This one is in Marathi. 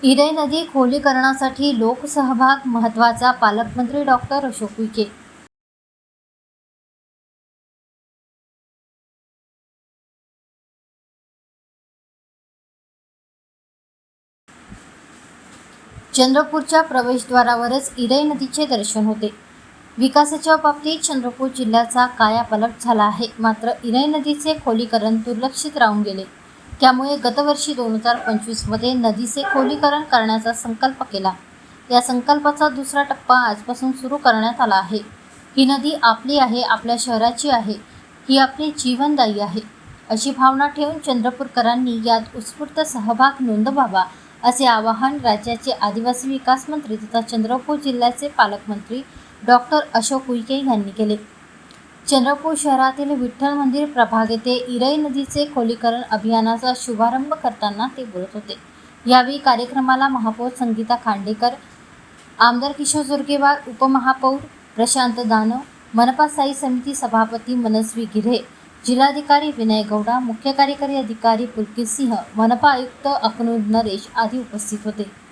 इराई नदी खोलीकरणासाठी लोकसहभाग महत्त्वाचा, पालकमंत्री डॉक्टर अशोक उईके. चंद्रपूरच्या प्रवेशद्वारावरच इराई नदीचे दर्शन होते. विकासाच्या बाबतीत चंद्रपूर जिल्ह्याचा कायापालट झाला आहे. मात्र इराई नदीचे खोलीकरण दुर्लक्षित राहून गेले. त्यामुळे गतवर्षी 2025 मध्ये नदीचे खोलीकरण करण्याचा संकल्प केला. या संकल्पाचा दुसरा टप्पा आजपासून सुरू करण्यात आला आहे. ही नदी आपली आहे, आपल्या शहराची आहे, ही आपली जीवनदायी आहे, अशी भावना ठेवून चंद्रपूरकरांनी यात उत्स्फूर्त सहभाग नोंदवावा, असे आवाहन राज्याचे आदिवासी विकास मंत्री तथा चंद्रपूर जिल्ह्याचे पालकमंत्री डॉक्टर अशोक उईके यांनी केले. चंद्रपूर शहरातील विठ्ठल मंदिर प्रभाग येथे इराई नदीचे खोलीकरण अभियानाचा शुभारंभ करताना ते बोलत होते. यावेळी कार्यक्रमाला महापौर संगीता खांडेकर, आमदार किशोर जोरगेवार, उपमहापौर प्रशांत दानव, मनपा स्थायी समिती सभापती मनस्वी गिऱ्हे, जिल्हाधिकारी विनय गौडा, मुख्य कार्यकारी अधिकारी पुलकित सिंह, मनपा आयुक्त अकनूर नरेश आदी उपस्थित होते.